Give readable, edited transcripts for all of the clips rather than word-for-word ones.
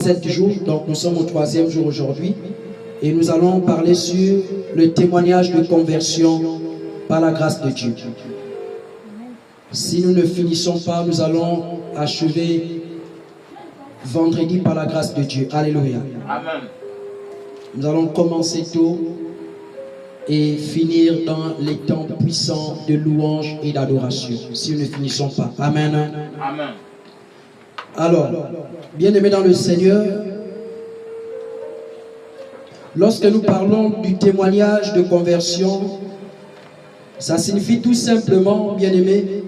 7 jours, donc nous sommes au 3e jour aujourd'hui et nous allons parler sur le témoignage de conversion par la grâce de Dieu. Si nous ne finissons pas, nous allons achever vendredi par la grâce de Dieu. Alléluia. Amen. Nous allons commencer tôt et finir dans les temps puissants de louange et d'adoration. Si nous ne finissons pas. Amen. Amen. Alors, bien-aimés dans le Seigneur, lorsque nous parlons du témoignage de conversion, ça signifie tout simplement, bien-aimé,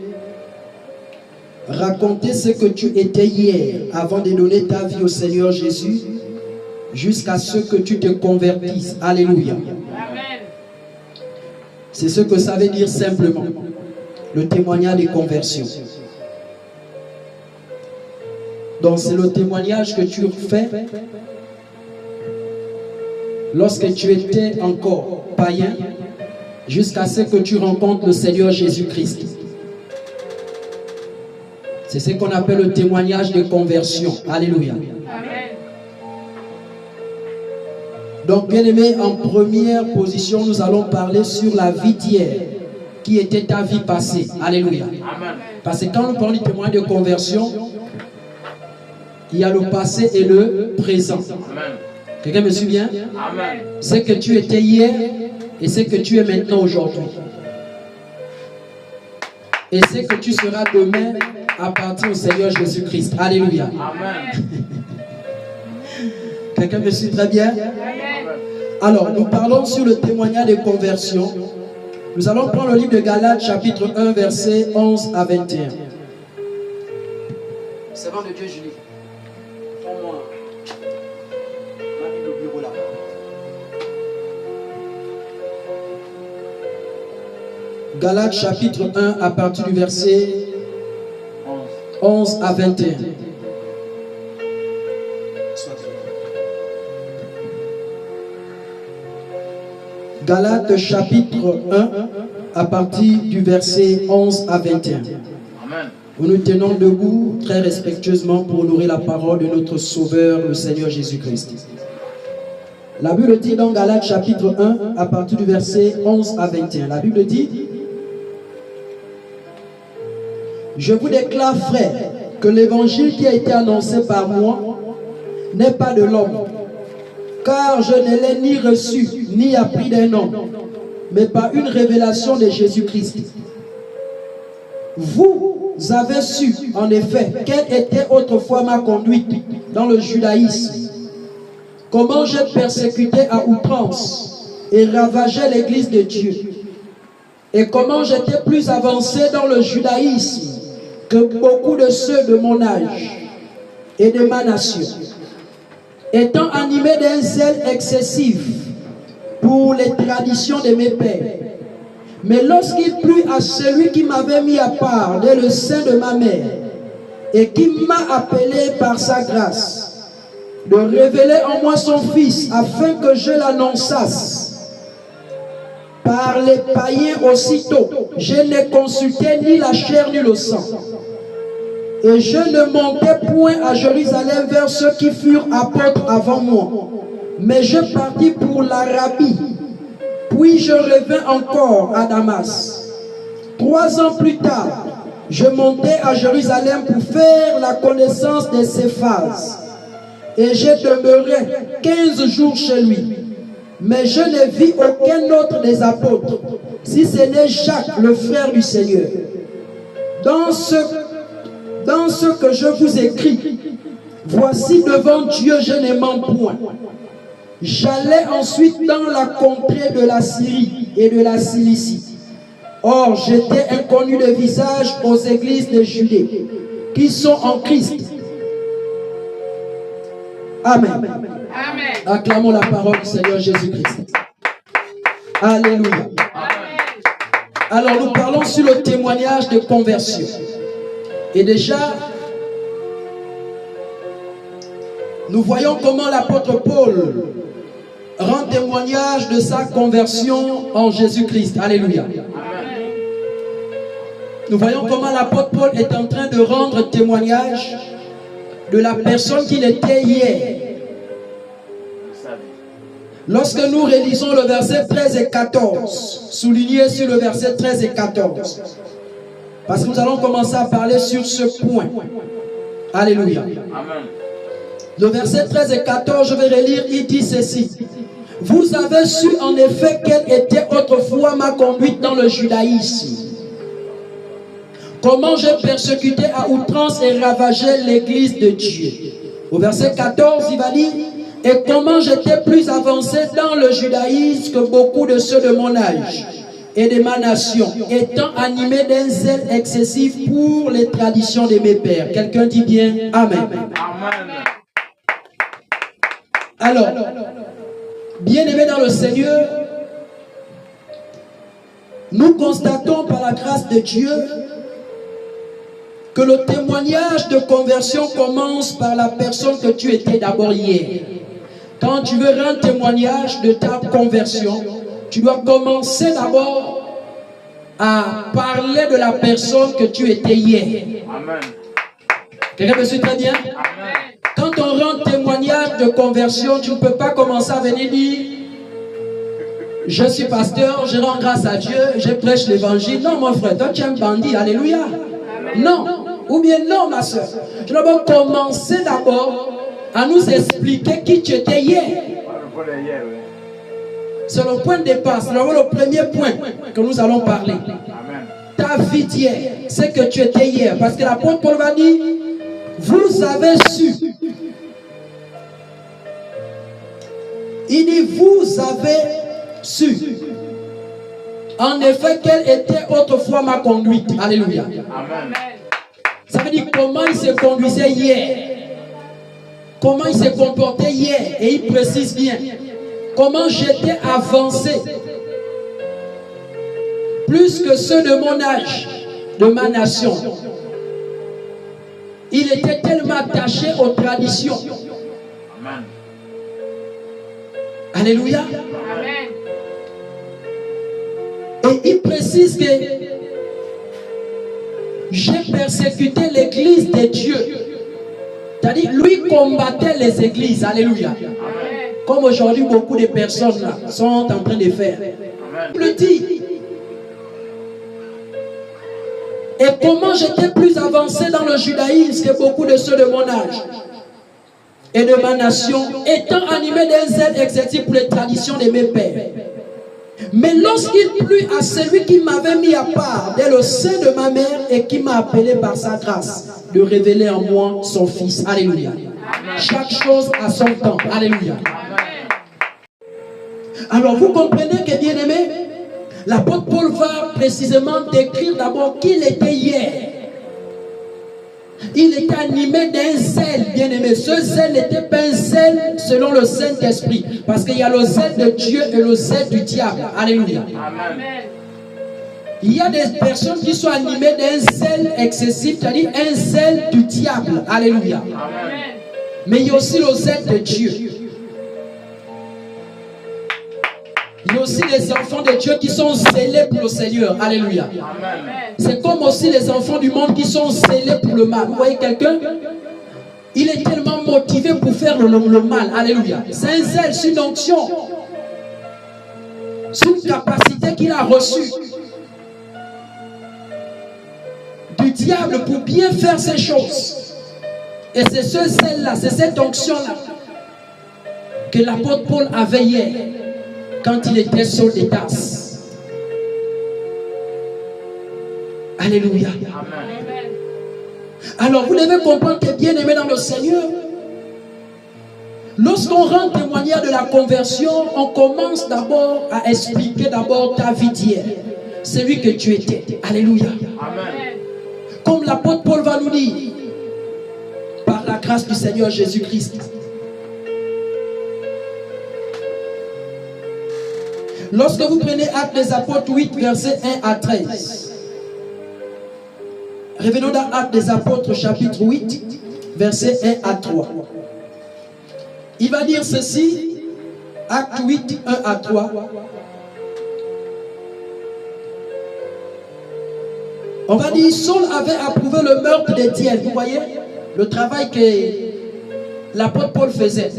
raconter ce que tu étais hier avant de donner ta vie au Seigneur Jésus jusqu'à ce que tu te convertisses. Alléluia. Amen. C'est ce que ça veut dire simplement, le témoignage de conversion. Donc c'est le témoignage que tu fais lorsque tu étais encore païen jusqu'à ce que tu rencontres le Seigneur Jésus-Christ. C'est ce qu'on appelle le témoignage de conversion. Alléluia. Amen. Donc bien aimé, en première position, nous allons parler sur la vie d'hier qui était ta vie passée. Alléluia. Amen. Parce que quand nous parlons du témoignage de conversion, il y a le passé et le présent. Amen. Quelqu'un me suit bien? Amen. Ce que tu étais hier et ce que tu es maintenant aujourd'hui. Et ce que tu seras demain à partir du Seigneur Jésus-Christ. Alléluia. Amen. Quelqu'un me suit très bien? Amen. Alors, nous parlons sur le témoignage de conversion. Nous allons prendre le livre de Galates, chapitre 1, versets 11 à 21. Servant de Dieu, Julie. Prends-moi la Bible au bureau là. Galates, chapitre 1, à partir du verset 11 à 21. Galates chapitre 1 à partir du verset 11 à 21. Amen. Nous nous tenons debout très respectueusement pour honorer la parole de notre Sauveur, le Seigneur Jésus-Christ. La Bible dit dans Galates chapitre 1 à partir du verset 11 à 21. La Bible dit: Je vous déclare, frères, que l'évangile qui a été annoncé par moi n'est pas de l'homme. Car je ne l'ai ni reçu, ni appris d'un homme, mais par une révélation de Jésus-Christ. Vous avez su, en effet, quelle était autrefois ma conduite dans le judaïsme, comment j'ai persécuté à outrance et ravagé l'église de Dieu, et comment j'étais plus avancé dans le judaïsme que beaucoup de ceux de mon âge et de ma nation, étant animé d'un zèle excessif pour les traditions de mes pères. Mais lorsqu'il plut à celui qui m'avait mis à part dès le sein de ma mère et qui m'a appelé par sa grâce, de révéler en moi son Fils afin que je l'annonçasse par les païens aussitôt, je n'ai consulté ni la chair ni le sang. Et je ne montais point à Jérusalem vers ceux qui furent apôtres avant moi, mais je partis pour l'Arabie. Puis je revins encore à Damas. 3 ans plus tard, je montai à Jérusalem pour faire la connaissance de Céphas. Et je demeurai 15 jours chez lui. Mais je ne vis aucun autre des apôtres, si ce n'est Jacques, le frère du Seigneur. Dans ce que je vous écris, voici devant Dieu je ne mens point. J'allais ensuite dans la contrée de la Syrie et de la Cilicie. Or j'étais inconnu de visage aux églises de Judée, qui sont en Christ. Amen. Amen. Acclamons la parole du Seigneur Jésus-Christ. Alléluia. Amen. Alors nous parlons sur le témoignage de conversion. Et déjà, nous voyons comment l'apôtre Paul rend témoignage de sa conversion en Jésus-Christ. Alléluia. Amen. Nous voyons comment l'apôtre Paul est en train de rendre témoignage de la personne qu'il était hier. Lorsque nous réalisons le verset 13 et 14, soulignez sur le verset 13 et 14, parce que nous allons commencer à parler sur ce point. Alléluia. Amen. Le verset 13 et 14, je vais relire, il dit ceci. Vous avez su en effet quelle était autrefois ma conduite dans le judaïsme. Comment j'ai persécuté à outrance et ravagé l'église de Dieu. Au verset 14, il va dire, et comment j'étais plus avancé dans le judaïsme que beaucoup de ceux de mon âge et de ma nation, étant animé d'un zèle excessif pour les traditions de mes pères. Quelqu'un dit bien Amen. Amen. Alors, bien-aimés dans le Seigneur, nous constatons par la grâce de Dieu que le témoignage de conversion commence par la personne que tu étais d'abord hier. Quand tu veux rendre témoignage de ta conversion, tu dois commencer d'abord à parler de la personne que tu étais hier. Amen. Quelqu'un me suit très bien? Amen. Quand on rend témoignage de conversion, tu ne peux pas commencer à venir dire je suis pasteur, je rends grâce à Dieu, je prêche l'évangile. Non mon frère, toi tu es un bandit, alléluia. Non, ou bien non ma soeur. Tu dois d'abord commencer à nous expliquer qui tu étais hier. C'est le point de départ, c'est le premier point que nous allons parler. Amen. Ta vie d'hier, c'est que tu étais hier. Parce que l'apôtre Paul va dire, vous avez su. Il dit, vous avez su. En effet, quelle était autrefois ma conduite. Alléluia. Amen. Ça veut dire comment il se conduisait hier. Comment il s'est comporté hier. Et il précise bien. Comment j'étais avancé. Plus que ceux de mon âge, de ma nation. Il était tellement attaché aux traditions. Amen. Alléluia. Amen. Et il précise que j'ai persécuté l'église de Dieu. C'est-à-dire, lui combattait les églises. Alléluia. Amen. Comme aujourd'hui, beaucoup de personnes là, sont en train de faire. Amen. Il le dit. Et comment j'étais plus avancé dans le judaïsme que beaucoup de ceux de mon âge et de ma nation, étant animé d'un zèle excessif pour les traditions de mes pères. Mais lorsqu'il plut à celui qui m'avait mis à part dès le sein de ma mère et qui m'a appelé par sa grâce de révéler en moi son Fils. Alléluia. Amen. Chaque chose a son temps. Alléluia. Amen. Alors vous comprenez que, bien aimé, l'apôtre Paul va précisément décrire d'abord qui il était hier. Il était animé d'un zèle, bien aimé. Ce zèle n'était pas un zèle selon le Saint-Esprit. Parce qu'il y a le zèle de Dieu et le zèle du diable. Alléluia. Amen. Il y a des personnes qui sont animées d'un zèle excessif, c'est-à-dire un zèle du diable. Alléluia. Amen. Mais il y a aussi le zèle de Dieu. Il y a aussi les enfants de Dieu qui sont zélés pour le Seigneur. Alléluia. Amen. C'est comme aussi les enfants du monde qui sont zélés pour le mal. Vous voyez quelqu'un? Il est tellement motivé pour faire le mal. Alléluia. C'est un zèle, c'est une onction. C'est une capacité qu'il a reçue du diable pour bien faire ces choses. Et c'est ce zèle-là, c'est cette onction-là que l'apôtre Paul avait hier quand il était sur des tasses. Alléluia. Amen. Alors vous devez comprendre que, bien aimé dans le Seigneur, lorsqu'on rend témoignage de la conversion, on commence d'abord à expliquer d'abord ta vie d'hier, celui que tu étais. Alléluia. Amen. Comme l'apôtre Paul va nous dire, par la grâce du Seigneur Jésus-Christ. Lorsque vous prenez Actes des Apôtres 8, versets 1 à 13. Revenons dans Actes des Apôtres, chapitre 8, versets 1 à 3. Il va dire ceci, Actes 8, 1 à 3. On va dire, Saul avait approuvé le meurtre d'Étienne. Vous voyez le travail que l'apôtre Paul faisait?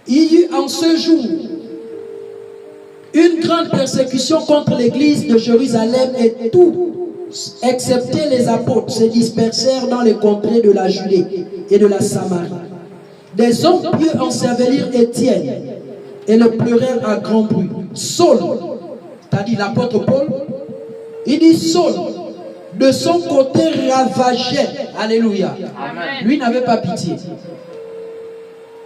Il y eut en ce jour une grande persécution contre l'église de Jérusalem et tous, excepté les apôtres, se dispersèrent dans les contrées de la Judée et de la Samarie. Des hommes pieux ensevelirent Étienne et le pleurèrent à grand bruit. Saul, c'est-à-dire l'apôtre Paul, il dit Saul, de son côté ravageait. Alléluia. Amen. Lui n'avait pas pitié.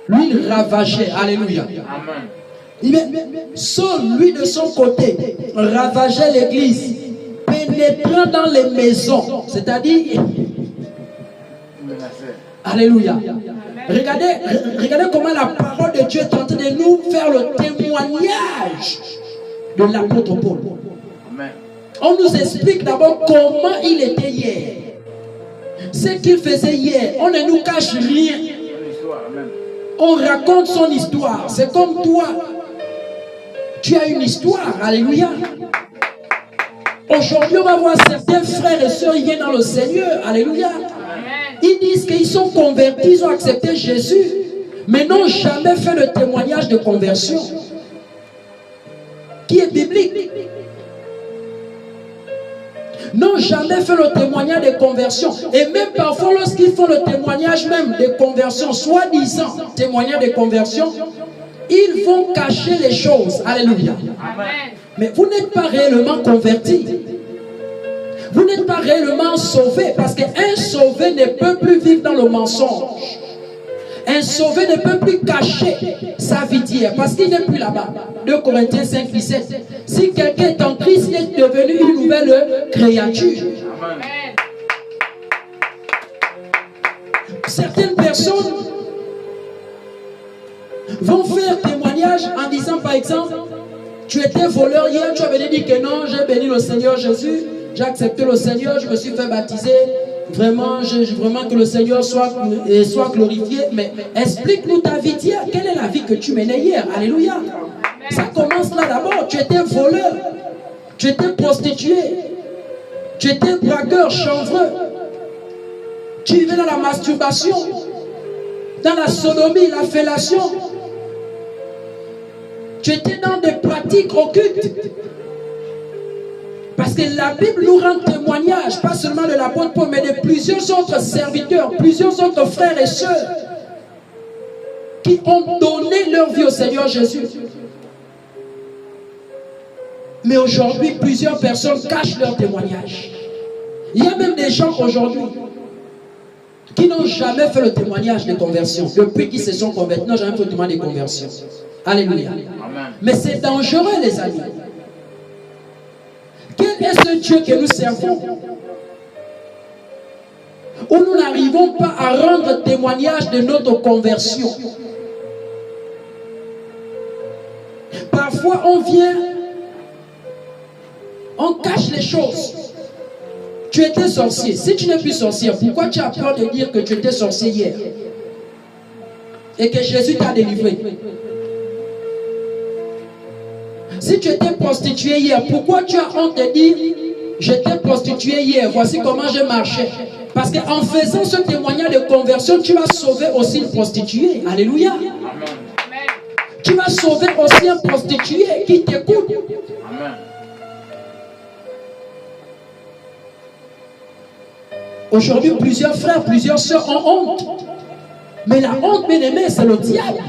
Lui il ravageait. Alléluia. Amen. Saul, lui de son côté, ravageait l'église, pénétrant dans les maisons, c'est-à-dire, alléluia. Regardez comment la parole de Dieu est en train de nous faire le témoignage de l'apôtre Paul. Amen. On nous explique d'abord comment il était hier. Ce qu'il faisait hier, on ne nous cache rien. On raconte son histoire. C'est comme toi. Tu as une histoire, alléluia. Aujourd'hui, on va voir certains frères et sœurs, ils viennent dans le Seigneur, alléluia. Ils disent qu'ils sont convertis, ils ont accepté Jésus, mais n'ont jamais fait le témoignage de conversion, qui est biblique. N'ont jamais fait le témoignage de conversion. Et même parfois, lorsqu'ils font le témoignage même de conversion, soi-disant témoignage de conversion, ils vont cacher les choses. Alléluia. Amen. Mais vous n'êtes pas réellement converti. Vous n'êtes pas réellement sauvé. Parce qu'un sauvé ne peut plus vivre dans le mensonge. Un sauvé ne peut plus cacher sa vie d'hier. Parce qu'il n'est plus là-bas. 2 Corinthiens 5, 17. Si quelqu'un est en Christ, il est devenu une nouvelle créature. Amen. Certaines personnes vont faire témoignage en disant par exemple, tu étais voleur hier, tu avais dit que non, j'ai béni le Seigneur Jésus, j'ai accepté le Seigneur, je me suis fait baptiser, vraiment que le Seigneur soit glorifié. Mais explique-nous ta vie d'hier, quelle est la vie que tu menais hier? Alléluia. Ça commence là d'abord. Tu étais voleur, tu étais prostitué, tu étais braqueur, chanvreux, tu vivais dans la masturbation, dans la sodomie, la fellation. Tu étais dans des pratiques occultes. Parce que la Bible nous rend témoignage, pas seulement de l'apôtre Paul, mais de plusieurs autres serviteurs, plusieurs autres frères et sœurs qui ont donné leur vie au Seigneur Jésus. Mais aujourd'hui, plusieurs personnes cachent leur témoignage. Il y a même des gens aujourd'hui qui n'ont jamais fait le témoignage de conversion. Depuis qu'ils se sont convertis, n'ont jamais fait le témoignage de conversion. Alléluia. Amen. Mais c'est dangereux, les amis. Quel est ce Dieu que nous servons? Où nous n'arrivons pas à rendre témoignage de notre conversion. Parfois, on vient, on cache les choses. Tu étais sorcier. Si tu n'es plus sorcier, pourquoi tu as peur de dire que tu étais sorcier hier? Et que Jésus t'a délivré? Si tu étais prostitué hier, pourquoi tu as honte de dire j'étais prostitué hier, voici comment je marchais? Parce qu'en faisant ce témoignage de conversion, tu vas sauver aussi une prostituée. Alléluia. Amen. Tu vas sauver aussi un prostitué qui t'écoute. Amen. Aujourd'hui, plusieurs frères, plusieurs sœurs ont honte. Mais la honte, bien aimé, c'est le diable.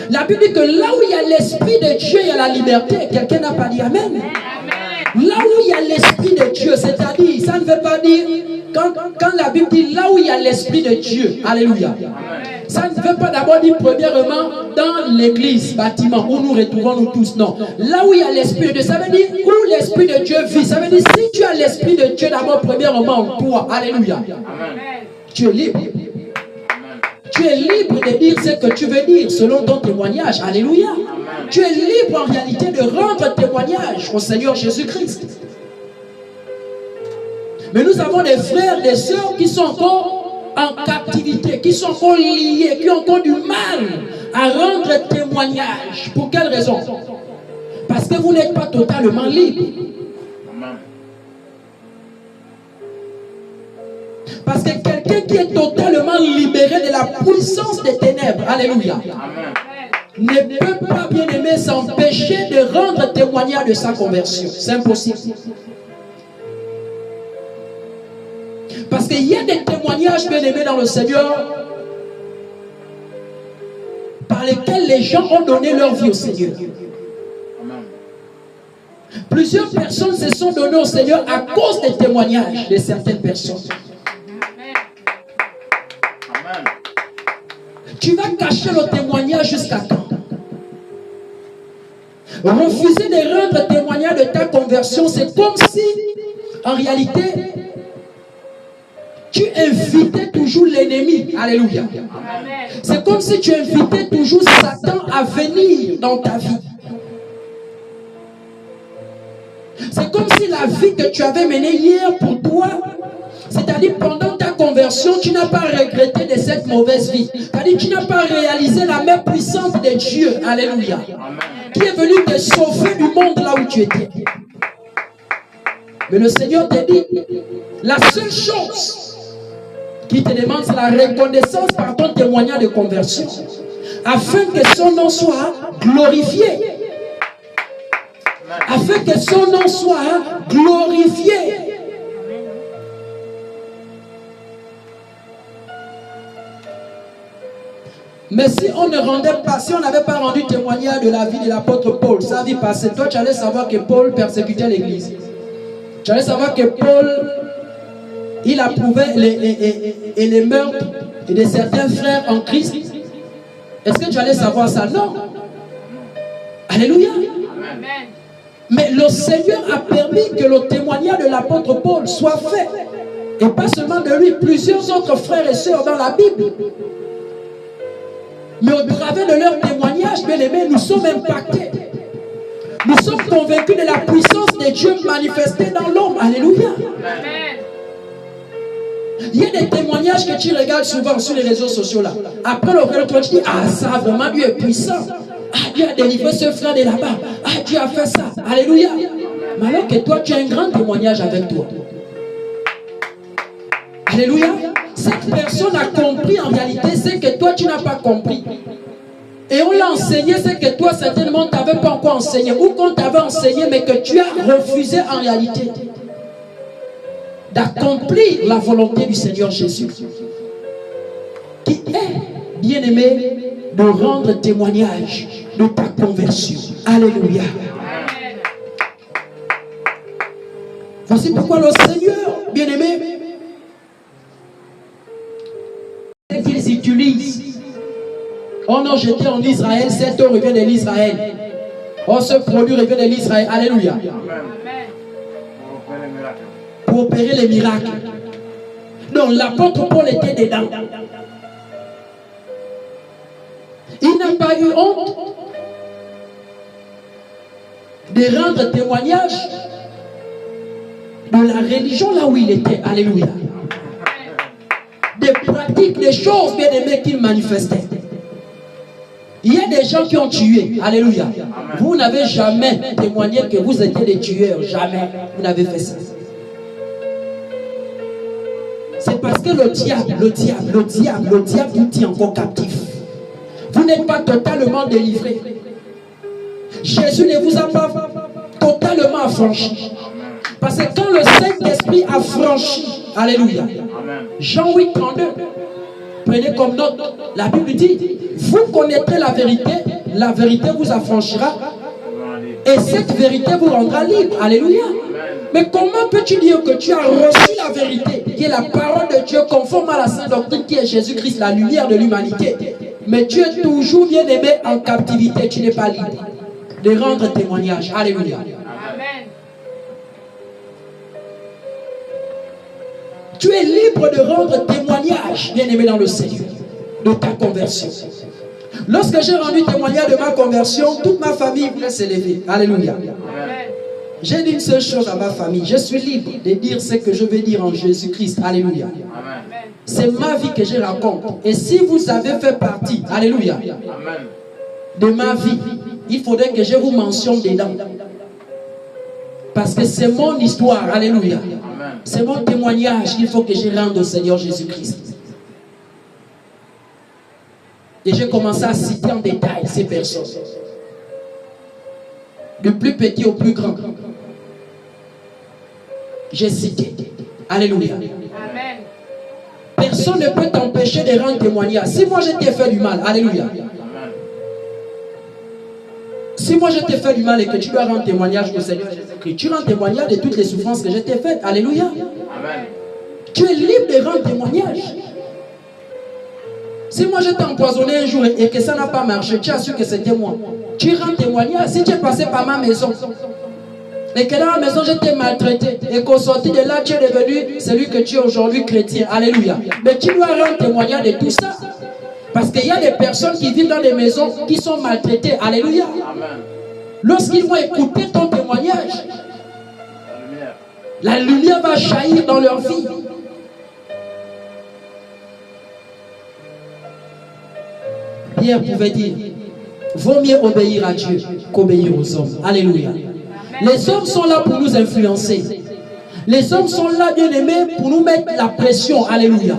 La Bible dit que là où il y a l'Esprit de Dieu, il y a la liberté. Quelqu'un n'a pas dit Amen. Amen. Là où il y a l'Esprit de Dieu, c'est-à-dire, ça ne veut pas dire, quand la Bible dit là où il y a l'Esprit de Dieu, alléluia. Amen. Ça ne veut pas d'abord dire premièrement dans l'église, bâtiment, où nous retrouvons nous tous, non. Là où il y a l'Esprit de Dieu, ça veut dire où l'Esprit de Dieu vit. Ça veut dire si tu as l'Esprit de Dieu d'abord premièrement en toi, alléluia. Amen. Tu es libre. Tu es libre de dire ce que tu veux dire selon ton témoignage. Alléluia. Amen. Tu es libre en réalité de rendre témoignage au Seigneur Jésus-Christ. Mais nous avons des frères, des sœurs qui sont encore en captivité, qui sont encore liés, qui ont encore du mal à rendre témoignage. Pour quelle raison? Parce que vous n'êtes pas totalement libre. Amen. Parce que quelqu'un qui est totalement libéré de la puissance des ténèbres, alléluia, Amen. ne peut pas, bien aimé, s'empêcher de rendre témoignage de sa conversion. C'est impossible. Parce qu'il y a des témoignages, bien aimés, dans le Seigneur, par lesquels les gens ont donné leur vie au Seigneur. Amen. Plusieurs personnes se sont données au Seigneur à cause des témoignages de certaines personnes. Amen. Tu vas cacher le témoignage jusqu'à quand? Refuser de rendre témoignage de ta conversion, c'est comme si, en réalité, tu invitais toujours l'ennemi. Alléluia. C'est comme si tu invitais toujours Satan à venir dans ta vie. C'est comme si la vie que tu avais menée hier pour toi, c'est-à-dire pendant ta conversion, tu n'as pas regretté de cette mauvaise vie. C'est-à-dire tu n'as pas réalisé la main puissante de Dieu. Alléluia. Qui est venu te sauver du monde là où tu étais. Mais le Seigneur te dit, la seule chose qui te demande, c'est la reconnaissance par ton témoignage de conversion, afin que son nom soit glorifié. Afin que son nom soit glorifié. Mais si on ne rendait pas, si on n'avait pas rendu témoignage de la vie de l'apôtre Paul, sa vie passée, toi tu allais savoir que Paul persécutait l'église. Tu allais savoir que Paul, il approuvait les meurtres de certains frères en Christ. Est-ce que tu allais savoir ça? Non. Alléluia. Amen. Mais le Seigneur a permis que le témoignage de l'apôtre Paul soit fait. Et pas seulement de lui, plusieurs autres frères et sœurs dans la Bible. Mais au travers de leur témoignage, bien aimés, nous sommes impactés. Nous sommes convaincus de la puissance de Dieu manifestée dans l'homme. Alléluia. Amen. Il y a des témoignages que tu regardes souvent sur les réseaux sociaux là. Après le frère, tu dis, ah ça vraiment Dieu est puissant. Ah Dieu a délivré ce frère de là-bas. Ah Dieu a fait ça. Alléluia. Mais alors que toi tu as un grand témoignage avec toi. Alléluia. Cette personne a compris en réalité ce que toi tu n'as pas compris. Et on l'a enseigné ce que toi certainement tu n'avais pas encore enseigné. Ou qu'on t'avait enseigné mais que tu as refusé en réalité d'accomplir la volonté du Seigneur Jésus, qui est, bien aimé, de rendre témoignage de ta conversion. Alléluia. Amen. Voici pourquoi le Seigneur, bien aimé, qu'ils utilisent. Oh non, j'étais en Israël, cet eau revient de l'Israël. Oh, ce produit revient de l'Israël. Alléluia. Amen. Pour opérer les miracles. Donc l'apôtre Paul était dedans. Il n'a pas eu honte de rendre témoignage de la religion là où il était. Alléluia. Des pratiques, des choses bien aimées qu'il manifestait. Il y a des gens qui ont tué. Alléluia. Vous n'avez jamais témoigné que vous étiez des tueurs. Jamais. Vous n'avez fait ça. C'est parce que le diable vous tient encore captif. Vous n'êtes pas totalement délivré. Jésus ne vous a pas totalement affranchi. Parce que quand le Saint-Esprit a franchi, alléluia, Jean 8, 32, prenez comme note, la Bible dit, vous connaîtrez la vérité vous affranchira, et cette vérité vous rendra libre. Alléluia. Mais comment peux-tu dire que tu as reçu la vérité, qui est la parole de Dieu, conforme à la sainte doctrine qui est Jésus-Christ, la lumière de l'humanité, mais tu es toujours bien aimé en captivité, tu n'es pas libre de rendre témoignage. Alléluia. Amen. Tu es libre de rendre témoignage, bien aimé dans le Seigneur, de ta conversion. Lorsque j'ai rendu témoignage de ma conversion, toute ma famille voulait s'élever. Alléluia. Amen. J'ai dit une seule chose à ma famille. Je suis libre de dire ce que je veux dire en Jésus-Christ. Alléluia. Amen. C'est ma vie que je raconte. Et si vous avez fait partie, alléluia, Amen. de ma vie, il faudrait que je vous mentionne dedans. Parce que c'est mon histoire. Alléluia. Amen. C'est mon témoignage qu'il faut que je rende au Seigneur Jésus-Christ. Et j'ai commencé à citer en détail ces personnes. Du plus petit au plus grand. J'ai cité. Alléluia. Amen. Personne ne peut t'empêcher de rendre témoignage. Si moi je t'ai fait du mal, alléluia. Si moi je t'ai fait du mal et que tu dois rendre témoignage au Seigneur Jésus-Christ, tu rends témoignage de toutes les souffrances que je t'ai faites. Alléluia. Amen. Tu es libre de rendre témoignage. Si moi je t'ai empoisonné un jour et que ça n'a pas marché, tu as su que c'était moi. Tu rends témoignage. Si tu es passé par ma maison et que dans la maison je t'ai maltraité et qu'au sorti de là tu es devenu celui que tu es aujourd'hui chrétien. Alléluia. Mais tu dois rendre témoignage de tout ça. Parce qu'il y a des personnes qui vivent dans des maisons qui sont maltraitées. Alléluia. Amen. Lorsqu'ils vont écouter ton témoignage, la lumière va jaillir dans leur vie. Pierre pouvait dire, vaut mieux obéir à Dieu qu'obéir aux hommes. Alléluia. Les hommes sont là pour nous influencer. Les hommes sont là, bien aimés, pour nous mettre la pression. Alléluia.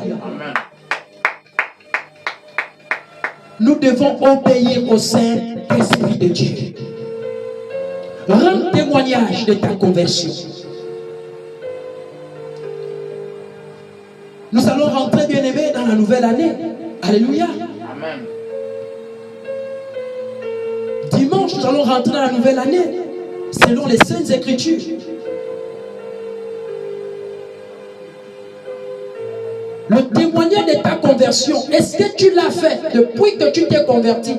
Nous devons obéir au Saint-Esprit de Dieu. Rends témoignage de ta conversion. Nous allons rentrer, bien aimés, dans la nouvelle année. Alléluia. Amen. Dimanche, nous allons rentrer dans la nouvelle année, selon les Saintes Écritures. Le témoignage de ta conversion, est-ce que tu l'as fait depuis que tu t'es converti?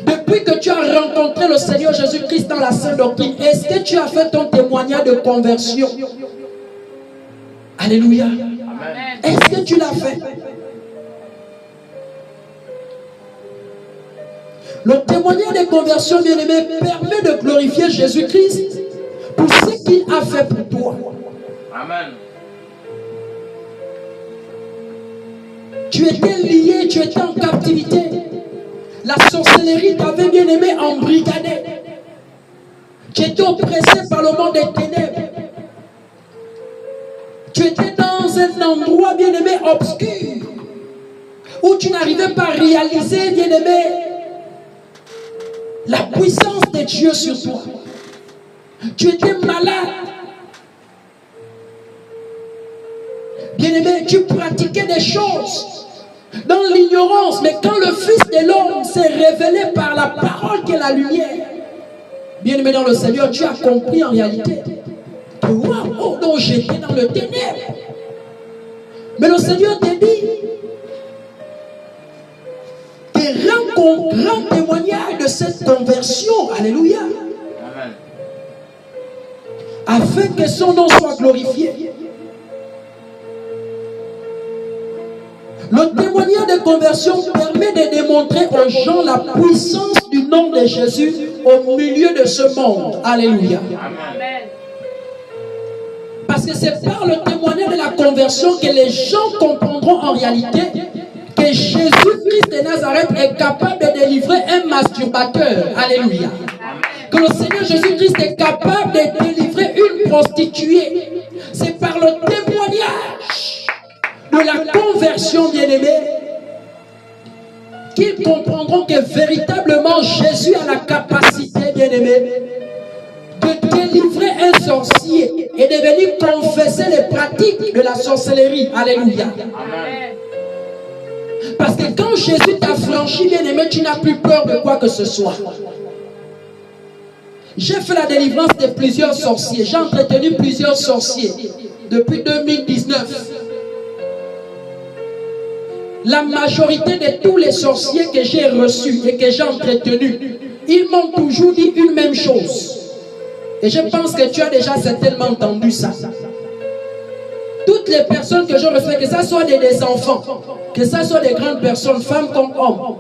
Depuis que tu as rencontré le Seigneur Jésus-Christ dans la Sainte Doctrine, est-ce que tu as fait ton témoignage de conversion? Alléluia. Amen. Est-ce que tu l'as fait? Le témoignage de conversion, bien-aimé, permet de glorifier Jésus-Christ pour ce qu'il a fait pour toi. Amen. Tu étais lié, tu étais en captivité. La sorcellerie t'avait, bien-aimé, embrigadé. Tu étais oppressé par le monde des ténèbres. Tu étais dans un endroit, bien-aimé, obscur, où tu n'arrivais pas à réaliser, bien-aimé, la puissance de Dieu sur toi. Tu étais malade. Bien-aimé, tu pratiquais des choses dans l'ignorance, mais quand le Fils de l'homme s'est révélé par la parole qui est la lumière, bien-aimé dans le Seigneur, tu as compris en réalité que waouh, donc j'étais dans le ténèbre. Mais le Seigneur te dit que rends témoignage de cette conversion. Alléluia. Amen. Afin que son nom soit glorifié. Le témoignage de conversion permet de démontrer aux gens la puissance du nom de Jésus au milieu de ce monde. Alléluia. Amen. Parce que c'est par le témoignage de la conversion que les gens comprendront en réalité que Jésus-Christ de Nazareth est capable de délivrer un masturbateur. Alléluia. Que le Seigneur Jésus-Christ est capable de délivrer une prostituée. C'est par le témoignage de la conversion, bien-aimée, qu'ils comprendront que véritablement Jésus a la capacité, bien-aimé, de délivrer un sorcier et de venir confesser les pratiques de la sorcellerie. Alléluia. Amen. Parce que quand Jésus t'a franchi, bien-aimé, tu n'as plus peur de quoi que ce soit. J'ai fait la délivrance de plusieurs sorciers. J'ai entretenu plusieurs sorciers depuis 2019. La majorité de tous les sorciers que j'ai reçus et que j'ai entretenus, ils m'ont toujours dit une même chose. Et je pense que tu as déjà certainement entendu ça. Toutes les personnes que je reçois, que ce soit des enfants, que ce soit des grandes personnes, femmes comme hommes,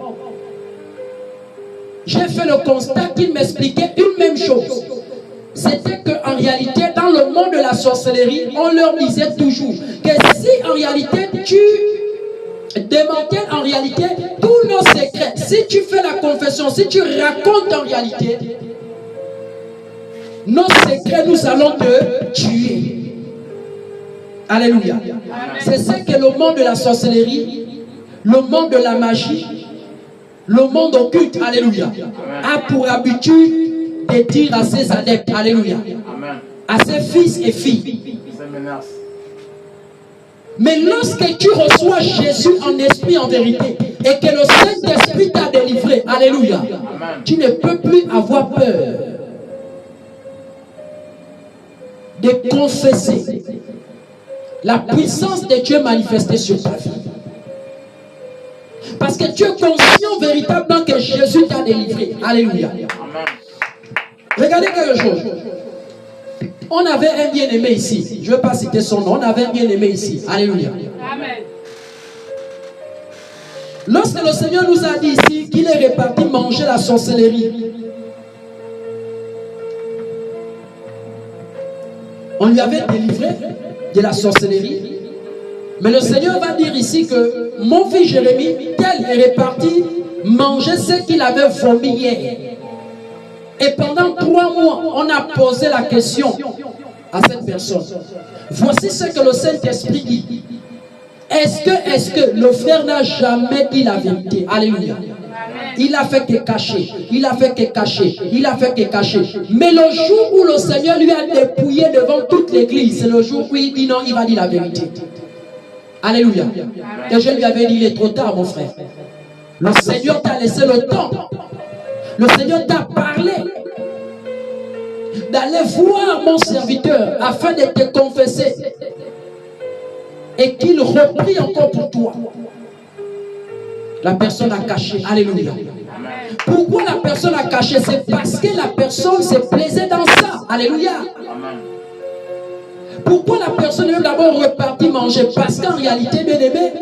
j'ai fait le constat qu'ils m'expliquaient une même chose. C'était qu'en réalité, dans le monde de la sorcellerie, on leur disait toujours que si en réalité tu démantèles en réalité tous nos secrets, si tu fais la confession, si tu racontes en réalité nos secrets, nous allons te tuer. Alléluia. C'est ce que le monde de la sorcellerie, le monde de la magie, le monde occulte, alléluia, a pour habitude de dire à ses adeptes, alléluia, à ses fils et filles. Mais lorsque tu reçois Jésus en esprit, en vérité, et que le Saint-Esprit t'a délivré, alléluia, tu ne peux plus avoir peur de confesser la puissance de Dieu manifestée sur ta vie. Parce que tu es conscient véritablement que Jésus t'a délivré. Alléluia. Regardez quelque chose. On avait un bien-aimé ici. Je ne vais pas citer son nom. On avait un bien-aimé ici. Alléluia. Amen. Lorsque le Seigneur nous a dit ici qu'il est reparti manger la sorcellerie, on lui avait délivré de la sorcellerie. Mais le Seigneur va dire ici que mon fils Jérémie, tel est reparti manger ce qu'il avait vomi hier. Et pendant 3 mois, on a posé la question à cette personne. Voici ce que le Saint-Esprit dit. Est-ce que le frère n'a jamais dit la vérité? Alléluia. Il a fait que cacher. Il a fait que cacher. Il a fait que cacher. Mais le jour où le Seigneur lui a dépouillé devant toute l'église, c'est le jour où il dit non, il va dire la vérité. Alléluia. Et je lui avais dit, il est trop tard, mon frère. Le Seigneur t'a laissé le temps. Le Seigneur t'a parlé d'aller voir mon serviteur afin de te confesser et qu'il reprie encore pour toi. La personne a caché. Alléluia. Pourquoi la personne a caché? C'est parce que la personne se plaisait dans ça. Alléluia. Pourquoi la personne est d'abord repartie manger? Parce qu'en réalité, bien aimé,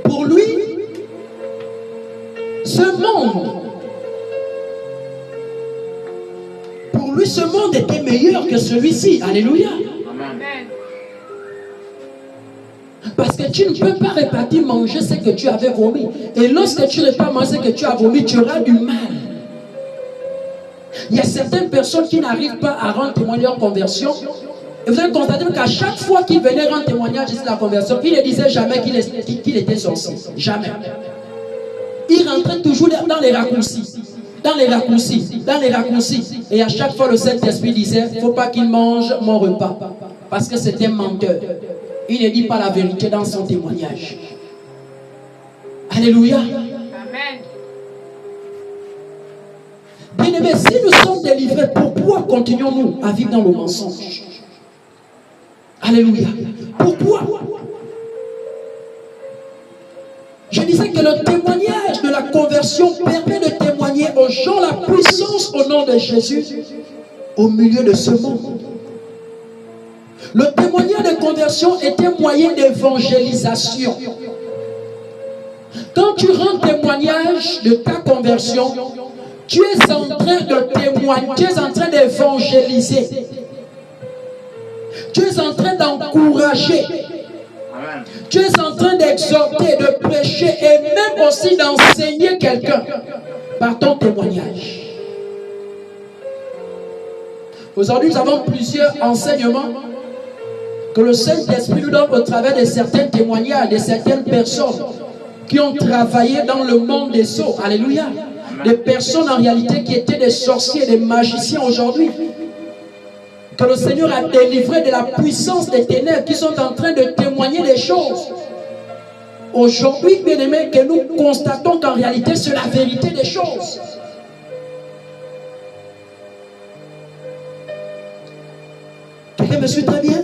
pour lui, ce monde était meilleur que celui-ci. Alléluia. Amen. Parce que tu ne peux pas repartir manger ce que tu avais vomi. Et lorsque tu ne peux pas manger ce que tu as vomi, tu auras du mal. Il y a certaines personnes qui n'arrivent pas à rendre témoignage en conversion. Et vous allez constater qu'à chaque fois qu'il venait rendre témoignage sur la conversion, il ne disait jamais qu'il était sorcier. Jamais. Il rentrait toujours dans les raccourcis. Dans les raccourcis. Dans les raccourcis. Et à chaque fois, le Saint-Esprit disait, il ne faut pas qu'il mange mon repas. Parce que c'était un menteur. Il ne dit pas la vérité dans son témoignage. Alléluia. Amen. Bien-aimés, si nous sommes délivrés, pourquoi continuons-nous à vivre dans le mensonge? Alléluia. Pourquoi? Je disais que le témoignage de la conversion permet de témoigner aux gens la puissance au nom de Jésus au milieu de ce monde. Le témoignage de conversion est un moyen d'évangélisation. Quand tu rends témoignage de ta conversion, tu es en train de témoigner, tu es en train d'évangéliser. Tu es en train d'encourager. Tu es en train d'exhorter, de prêcher et même aussi d'enseigner quelqu'un par ton témoignage. Aujourd'hui, nous avons plusieurs enseignements que le Saint-Esprit nous donne au travers de certains témoignages, de certaines personnes qui ont travaillé dans le monde des sceaux. Alléluia. Des personnes en réalité qui étaient des sorciers, des magiciens aujourd'hui. Que le Seigneur a délivré de la puissance des ténèbres qui sont en train de témoigner des choses. Aujourd'hui, bien aimés, que nous constatons qu'en réalité, c'est la vérité des choses. Quelqu'un me suit très bien?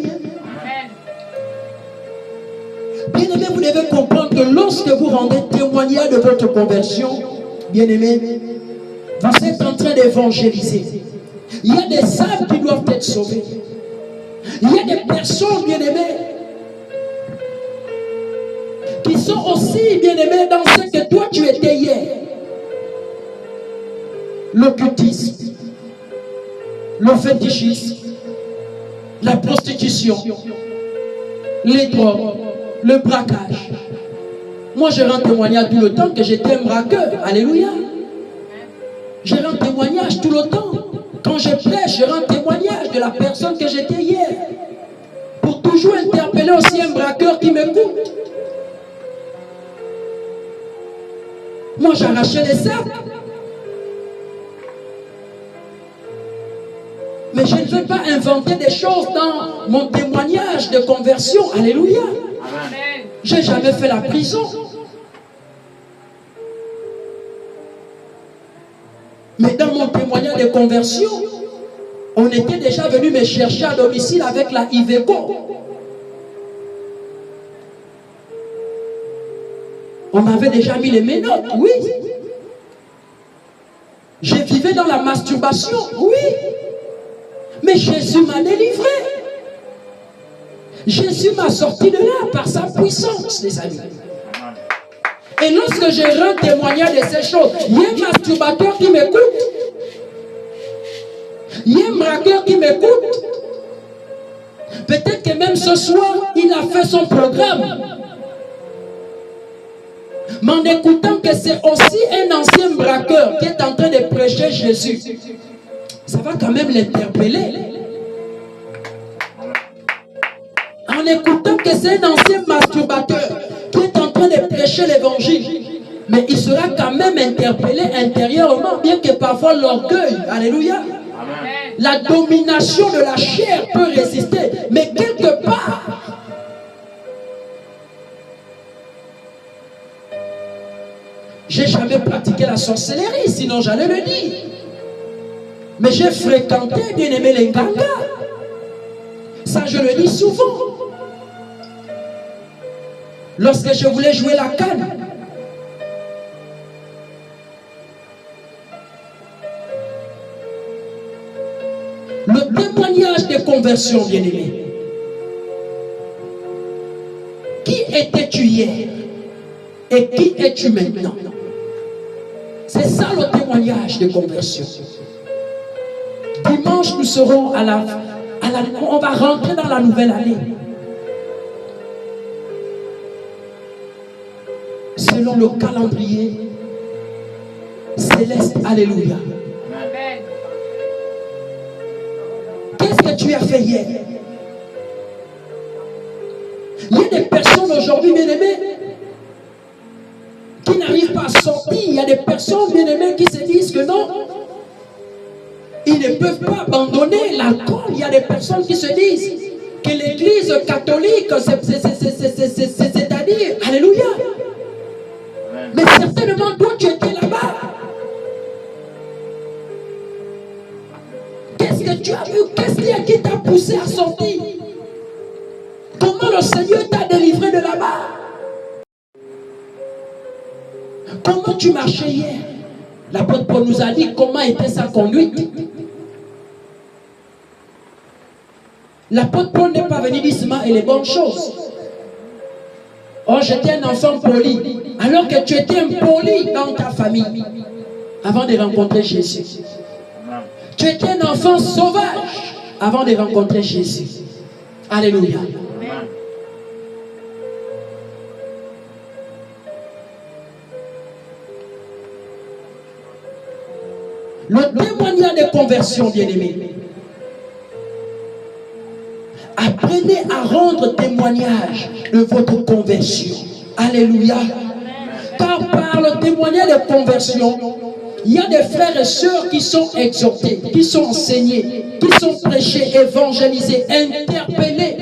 Bien aimé, vous devez comprendre que lorsque vous rendez témoignage de votre conversion, bien aimé, vous êtes en train d'évangéliser. Il y a des âmes qui doivent être sauvées. Il y a des personnes, bien-aimées, qui sont aussi, bien-aimées, dans ce que toi tu étais hier. L'occultisme, le fétichisme, la prostitution, les drogues, le braquage. Moi, je rends témoignage tout le temps que j'étais un braqueur. Alléluia. Je rends témoignage tout le temps. Quand je prêche, je rends témoignage de la personne que j'étais hier. toujours interpellé aussi un braqueur qui m'écoute. Moi, j'arrachais les sacs. Mais je ne veux pas inventer des choses dans mon témoignage de conversion. Alléluia. Amen. Je n'ai jamais fait la prison. Mais dans mon témoignage de conversion, on était déjà venu me chercher à domicile avec la Iveco. On m'avait déjà mis les menottes, oui. Je vivais dans la masturbation, oui. Mais Jésus m'a délivré. Jésus m'a sorti de là par sa puissance, les amis. Et lorsque j'ai rendu témoignage de ces choses, il y a un masturbateur qui m'écoute. Il y a un braqueur qui m'écoute. Peut-être que même ce soir, il a fait son programme. Mais en écoutant que c'est aussi un ancien braqueur qui est en train de prêcher Jésus, ça va quand même l'interpeller. En écoutant que c'est un ancien masturbateur qui est en train de prêcher l'évangile, mais il sera quand même interpellé intérieurement, bien que parfois l'orgueil, alléluia, la domination de la chair peut résister, mais quelque part, j'ai jamais pratiqué la sorcellerie, sinon j'allais le dire. Mais j'ai fréquenté, bien aimé, les gangas. Ça, je le dis souvent. Lorsque je voulais jouer la canne, le témoignage de conversion, bien aimé. Qui étais-tu hier et qui es-tu maintenant? C'est ça le témoignage de conversion. Dimanche, nous serons on va rentrer dans la nouvelle année. Selon le calendrier céleste. Alléluia. Amen. Qu'est-ce que tu as fait hier? Il y a des personnes aujourd'hui, bien-aimées, qui n'arrivent pas à sortir. Il y a des personnes, bien-aimées, qui se disent que non, ils ne peuvent pas abandonner l'alcool. Il y a des personnes qui se disent que l'église catholique, c'est-à-dire, alléluia. Mais certainement, toi, tu étais là-bas. Qu'est-ce que tu as vu? Qu'est-ce qui t'a poussé à sortir? Comment le Seigneur t'a délivré de là-bas? Comment tu marchais hier? L'apôtre Paul nous a dit comment était sa conduite. L'apôtre Paul n'est pas venu dire seulement et les bonnes choses. Oh, j'étais un enfant poli. Alors que tu étais impoli dans ta famille avant de rencontrer Jésus. Tu étais un enfant sauvage avant de rencontrer Jésus. Alléluia. Le témoignage de conversion, bien-aimé. Apprenez à rendre témoignage de votre conversion. Alléluia. Car par le témoignage de conversion, il y a des frères et sœurs qui sont exhortés, qui sont enseignés, qui sont prêchés, évangélisés, interpellés.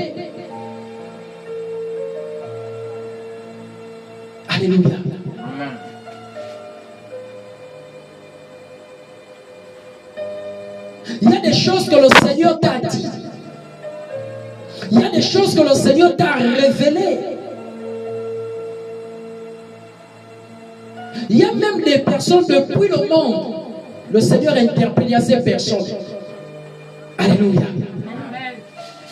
Alléluia. Il y a des choses que le Seigneur t'a dit. Il y a des choses que le Seigneur t'a révélées. Il y a même des personnes depuis le monde. Le Seigneur interpelle ces personnes. Alléluia.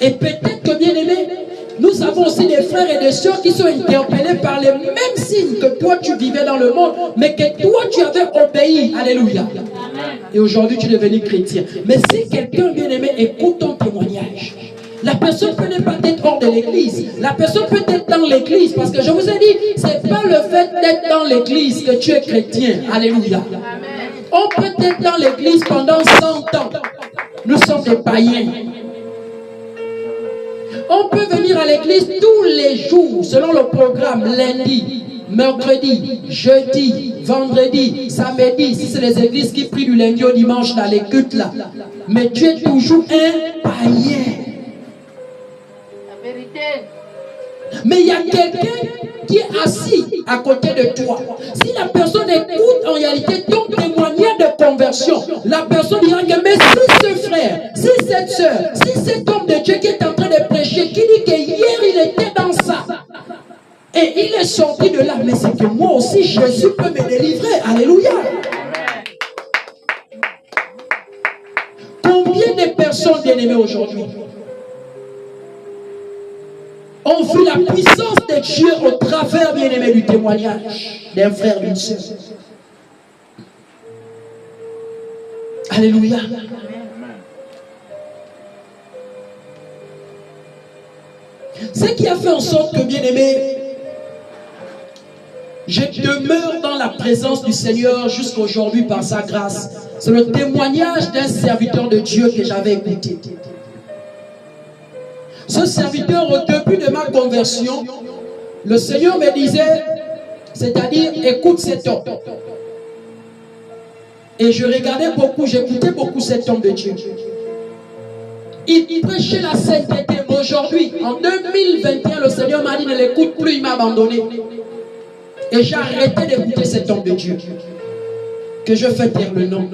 Et peut-être que, bien aimé, nous avons aussi des frères et des sœurs qui sont interpellés par les mêmes signes que toi tu vivais dans le monde, mais que toi tu avais obéi. Alléluia. Et aujourd'hui tu es devenu chrétien. Mais si quelqu'un, bien aimé, écoute ton témoignage, la personne peut ne pas être hors de l'église. La personne peut être dans l'église. Parce que je vous ai dit, ce n'est pas le fait d'être dans l'église que tu es chrétien. Alléluia. On peut être dans l'église pendant 100 ans. Nous sommes des païens. On peut venir à l'église tous les jours, selon le programme, lundi, mercredi, jeudi, vendredi, samedi, si c'est les églises qui prient du lundi au dimanche dans les cultes là. Mais tu es toujours un païen. La vérité. Mais il y a quelqu'un qui est assis à côté de toi. Si la personne écoute en réalité ton témoignage de conversion, la personne dira que mais si ce frère, si cette soeur, si cet homme de Dieu qui est en train de prêcher, qui dit que hier il était dans ça, et il est sorti de là, mais c'est que moi aussi Jésus peut me délivrer. Alléluia. Combien de personnes bien-aimées aujourd'hui ont vu la puissance de Dieu au travers, bien-aimé, du témoignage d'un frère, d'une soeur. Alléluia. Ce qui a fait en sorte que, bien-aimé, je demeure dans la présence du Seigneur jusqu'aujourd'hui par sa grâce, c'est le témoignage d'un serviteur de Dieu que j'avais écouté. Ce serviteur, au début de ma conversion, le Seigneur me disait, c'est-à-dire, écoute cet homme. Et je regardais beaucoup, j'écoutais beaucoup cet homme de Dieu. Il prêchait la sainteté. Mais aujourd'hui, en 2021, le Seigneur m'a dit, ne l'écoute plus, il m'a abandonné. Et j'ai arrêté d'écouter cet homme de Dieu. Que je fais taire le nom.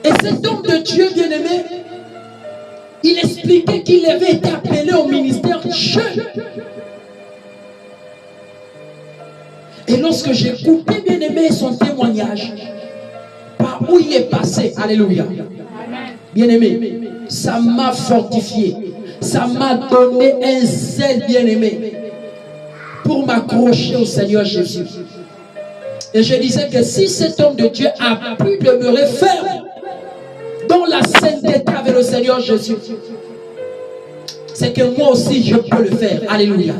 Et cet homme de Dieu, bien-aimé, il expliquait qu'il avait été appelé au ministère jeune. Et lorsque j'écoutais, bien-aimé, son témoignage, par où il est passé, alléluia, bien-aimé, ça m'a fortifié, ça m'a donné un zèle, bien-aimé, pour m'accrocher au Seigneur Jésus. Et je disais que si cet homme de Dieu a pu demeurer ferme dans la sainteté avec le Seigneur Jésus, c'est que moi aussi je peux le faire. Alléluia.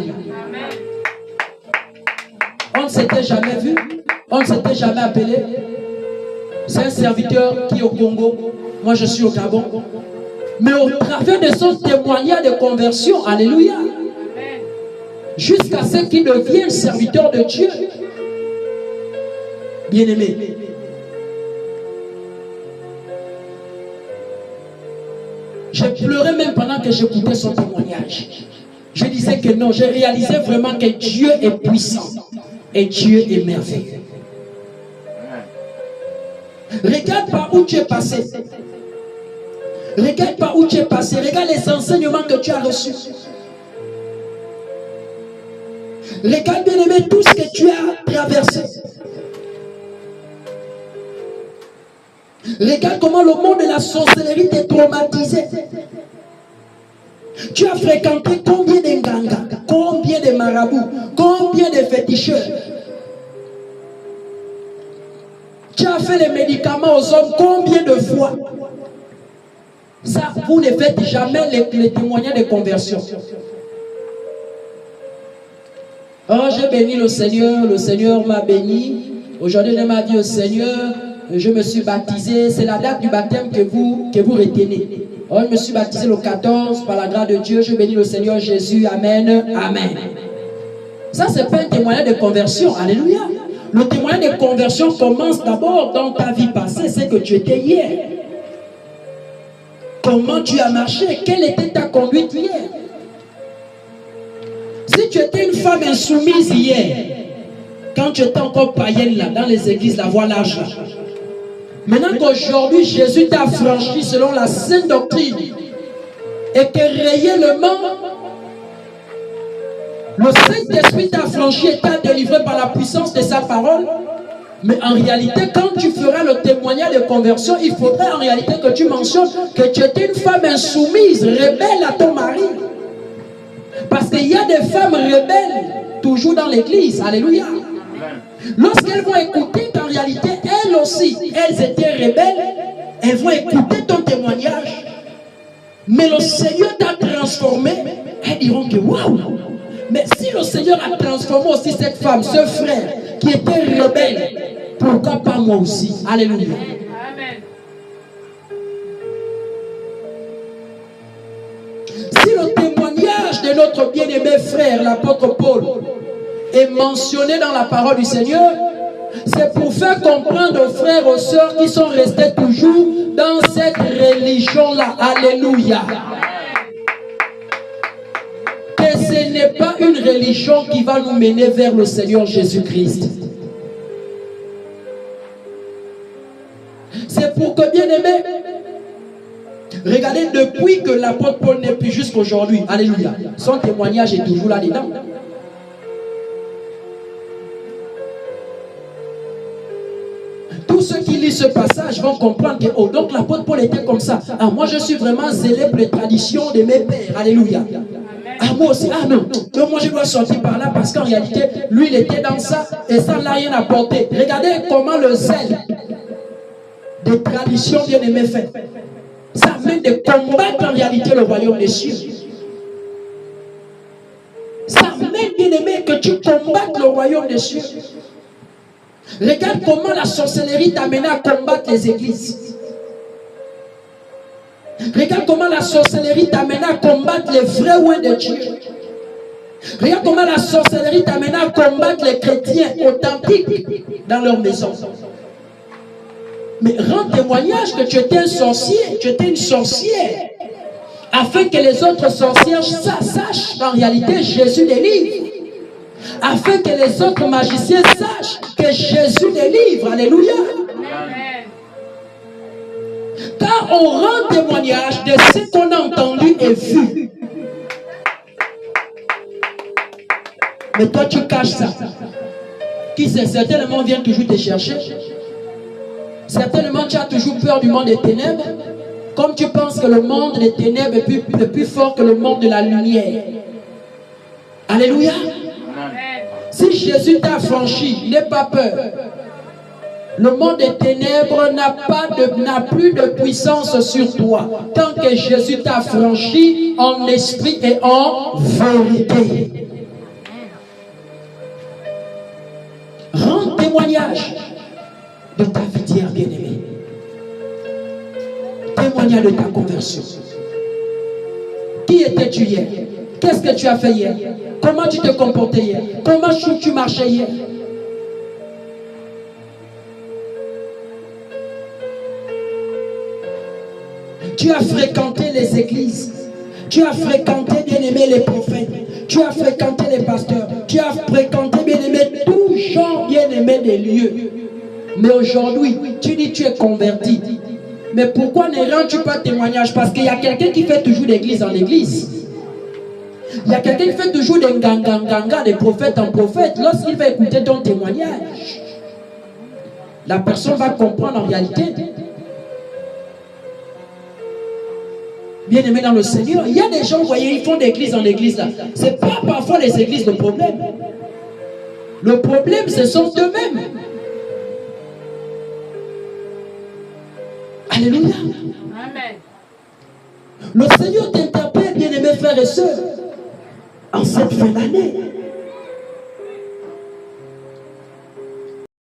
On ne s'était jamais vu, on ne s'était jamais appelé. C'est un serviteur qui est au Congo, moi je suis au Gabon. Mais au travers de son témoignage de conversion, alléluia, jusqu'à ce qu'il devienne serviteur de Dieu. Bien-aimé, j'ai pleuré même pendant que j'écoutais son témoignage. Je disais que non, j'ai réalisé vraiment que Dieu est puissant et Dieu est merveilleux. Regarde par où tu es passé. Regarde par où tu es passé. Regarde les enseignements que tu as reçus. Regarde, bien-aimé, tout ce que tu as traversé. Regarde comment le monde de la sorcellerie t'a traumatisé. Tu as fréquenté combien de nganga, combien de marabouts, combien de féticheurs. Tu as fait les médicaments aux hommes combien de fois. Ça, vous ne faites jamais les témoignages de conversion. Oh, j'ai béni le Seigneur m'a béni. Aujourd'hui, je m'a dit au Seigneur, je me suis baptisé. C'est la date du baptême que vous retenez. Oh, je me suis baptisé le 14 par la grâce de Dieu. Je bénis le Seigneur Jésus. Amen. Amen. Ça, c'est pas un témoignage de conversion. Alléluia. Le témoignage de conversion commence d'abord dans ta vie passée. C'est que tu étais hier. Comment tu as marché? Quelle était ta conduite hier? Si tu étais une femme insoumise hier, quand tu étais encore païenne là, dans les églises, la voie large là. Maintenant qu'aujourd'hui, Jésus t'a franchi selon la sainte doctrine et que réellement, le Saint-Esprit t'a franchi et t'a délivré par la puissance de sa parole. Mais en réalité, quand tu feras le témoignage de conversion, il faudrait en réalité que tu mentionnes que tu étais une femme insoumise, rebelle à ton mari. Parce qu'il y a des femmes rebelles toujours dans l'église. Alléluia. Lorsqu'elles vont écouter qu'en réalité, elles aussi, elles étaient rebelles, elles vont écouter ton témoignage. Mais le Seigneur t'a transformé, elles diront que waouh! Mais si le Seigneur a transformé aussi cette femme, ce frère qui était rebelle, pourquoi pas moi aussi? Alléluia. témoignage de notre bien-aimé frère, l'apôtre Paul, est mentionné dans la parole du Seigneur, c'est pour faire comprendre aux frères, aux sœurs qui sont restés toujours dans cette religion-là. Alléluia. Que ce n'est pas une religion qui va nous mener vers le Seigneur Jésus-Christ. C'est pour que, bien aimé, regardez, depuis que l'apôtre Paul n'est plus jusqu'à aujourd'hui, alléluia, son témoignage est toujours là-dedans. Tous ceux qui lisent ce passage vont comprendre que, oh, donc l'apôtre Paul était comme ça. Ah, moi je suis vraiment zélé pour les traditions de mes pères, alléluia. Ah, moi aussi, ah non, donc moi je dois sortir par là parce qu'en réalité, lui il était dans ça et ça n'a rien apporté. Regardez comment le zèle des traditions bien aimées fait. Ça amène de combattre en réalité le royaume des cieux. Ça amène, bien aimé, que tu combattes le royaume des cieux. Regarde comment la sorcellerie t'amène à combattre les églises. Regarde comment la sorcellerie t'amène à combattre les vrais oins de Dieu. Regarde comment la sorcellerie t'amène à combattre les chrétiens authentiques dans leur maison. Mais rends témoignage que tu étais un sorcier, tu étais une sorcière, afin que les autres sorcières sachent qu'en réalité Jésus délivre, afin que les autres magiciens sachent que Jésus délivre. Alléluia. Car on rend témoignage de ce qu'on a entendu et vu. Mais toi tu caches ça. Qui sait, certainement vient toujours te chercher. Certainement tu as toujours peur du monde des ténèbres. Comme tu penses que le monde des ténèbres est plus fort que le monde de la lumière. Alléluia. Si Jésus t'a franchi, n'aie pas peur. Le monde des ténèbres n'a plus de puissance sur toi. Tant que Jésus t'a franchi en esprit et en vérité. Rends témoignage de ta vie d'hier, bien-aimée. Témoignage de ta conversion. Qui étais-tu hier? Qu'est-ce que tu as fait hier? Comment tu te comportais hier? Comment tu marchais hier? Tu as fréquenté les églises. Tu as fréquenté, bien-aimé, les prophètes. Tu as fréquenté les pasteurs. Tu as fréquenté, bien-aimé, tout genre, bien-aimé, des lieux. Mais aujourd'hui, tu dis tu es converti. Mais pourquoi ne rends-tu pas témoignage? Parce qu'il y a quelqu'un qui fait toujours d'église en église. Il y a quelqu'un qui fait toujours des ganga, des prophètes en prophète. Lorsqu'il va écouter ton témoignage, la personne va comprendre en réalité. Bien aimé dans le Seigneur, il y a des gens, vous voyez, ils font d'église en église là. Ce n'est pas parfois les églises le problème. Le problème, ce sont eux-mêmes. Alléluia. Amen. Le Seigneur t'interpelle, bien aimé frères et sœurs, en cette fin d'année.